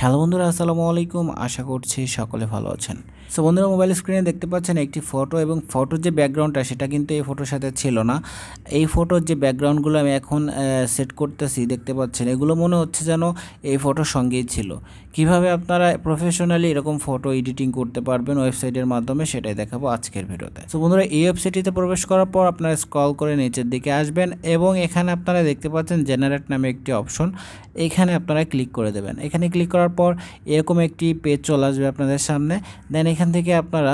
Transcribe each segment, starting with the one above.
Hello বন্ধুরা, আসসালামু আলাইকুম। আশা করছি সকলে ভালো আছেন। সো বন্ধুরা, মোবাইল স্ক্রিনে দেখতে পাচ্ছেন একটি ফটো, এবং ফটোর যে ব্যাকগ্রাউন্ডটা সেটা কিন্তু এই ফটোর সাথে ছিল না। এই ফটোর যে ব্যাকগ্রাউন্ডগুলো আমি এখন সেট করতেছি, দেখতে পাচ্ছেন এগুলো মনে হচ্ছে যেন এই ফটোর সঙ্গেই ছিল। কিভাবে আপনারা প্রফেশনালি এরকম ফটো এডিটিং করতে পারবেন ওয়েবসাইটের মাধ্যমে, সেটাই দেখাবো আজকের ভিডিওতে। সো বন্ধুরা, এই ওয়েবসাইটটিতে প্রবেশ করার পর আপনারা স্ক্রল করে নিচের দিকে আসবেন, এবং এখানে আপনারা দেখতে পাচ্ছেন জেনারেট নামে একটি অপশন। এখানে আপনারা ক্লিক করে দেবেন। এখানে ক্লিক করার পর এরকম একটি পেজ চলে আসবে আপনাদের সামনে। দেন এখান থেকে আপনারা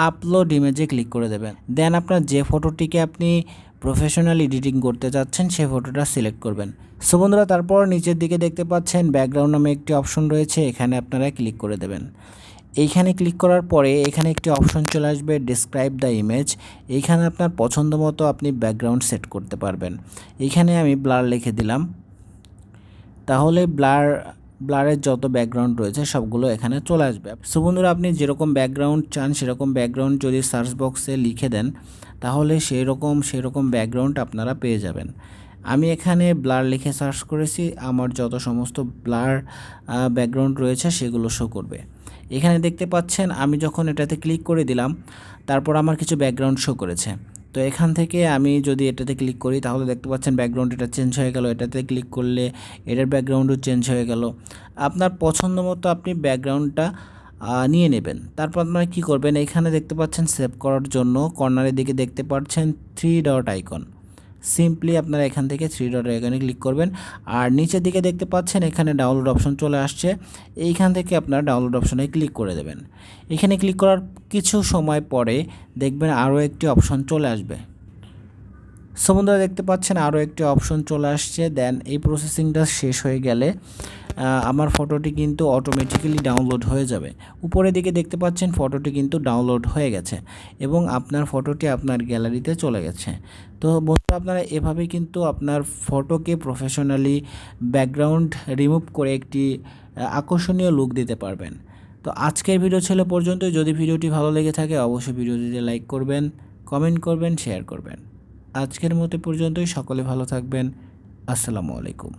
আপলোড ইমেজে ক্লিক করে দেবেন। দেন আপনার যে ফটোটিকে আপনি প্রফেশনাল এডিটিং করতে চাচ্ছেন সেই ফটোটা সিলেক্ট করবেন। সো বন্ধুরা, তারপর নিচের দিকে দেখতে পাচ্ছেন ব্যাকগ্রাউন্ড নামে একটি অপশন রয়েছে, এখানে আপনারা ক্লিক করে দেবেন। এইখানে ক্লিক করার পরে এখানে একটি অপশন চলে আসবে ডিসক্রাইব দ্য ইমেজ। এইখানে আপনার পছন্দ মতো আপনি ব্যাকগ্রাউন্ড সেট করতে পারবেন। এইখানে আমি ব্লার লিখে দিলাম, তাহলে ব্লারের যত ব্যাকগ্রাউন্ড রয়েছে সবগুলো এখানে চলে আসবে। সো বন্ধুরা, আপনি যেরকম ব্যাকগ্রাউন্ড চান সেরকম ব্যাকগ্রাউন্ড যদি সার্চ বক্সে লিখে দেন, তাহলে সেরকম ব্যাকগ্রাউন্ড আপনারা পেয়ে যাবেন। আমি এখানে ব্লার লিখে সার্চ করেছি, আমার যত সমস্ত ব্লার ব্যাকগ্রাউন্ড রয়েছে সেগুলো শো করবে। এখানে দেখতে পাচ্ছেন আমি যখন এটাতে ক্লিক করে দিলাম, তারপর আমার কিছু ব্যাকগ্রাউন্ড শো করেছে। তো এখান থেকে আমি যদি এটাতে ক্লিক করি, তাহলে দেখতে পাচ্ছেন ব্যাকগ্রাউন্ড এটা চেঞ্জ হয়ে গেল। এটাতে ক্লিক করলে এটার ব্যাকগ্রাউন্ডও চেঞ্জ হয়ে গেল। আপনার পছন্দ মতো আপনি ব্যাকগ্রাউন্ডটা নিয়ে নেবেন। তারপর আপনারা কী করবেন, এখানে দেখতে পাচ্ছেন সেভ করার জন্য কর্নারের দিকে দেখতে পাচ্ছেন 3 ডট আইকন। সিম্পলি আপনারা এখান থেকে 3 ডট আইকনে ক্লিক করবেন, আর নিচের দিকে দেখতে পাচ্ছেন এখানে ডাউনলোড অপশন চলে আসছে। এইখান থেকে আপনারা ডাউনলোড অপশনে ক্লিক করে দেবেন। এখানে ক্লিক করার কিছু সময় পরে দেখবেন আরও একটি অপশন চলে আসবে। সো বন্ধুরা, দেখতে পাচ্ছেন আরও একটি অপশন চলে আসছে। দেন এই প্রসেসিংটা শেষ হয়ে গেলে আমার ফটোটি কিন্তু অটোমেটিক্যালি ডাউনলোড হয়ে যাবে। উপরের দিকে দেখতে পাচ্ছেন ফটোটি কিন্তু ডাউনলোড হয়ে গেছে, এবং আপনার ফটোটি আপনার গ্যালারিতে চলে গেছে। তো বন্ধুরা, আপনারা এভাবেই কিন্তু আপনার ফটোকে প্রফেশনালি ব্যাকগ্রাউন্ড রিমুভ করে একটি আকর্ষণীয় লুক দিতে পারবেন। তো আজকের ভিডিও ছিল পর্যন্ত। যদি ভিডিওটি ভালো লেগে থাকে অবশ্যই ভিডিওটিতে লাইক করবেন, কমেন্ট করবেন, শেয়ার করবেন। আজকের মতো পর্যন্তই। সকলে ভালো থাকবেন। আসসালামু আলাইকুম।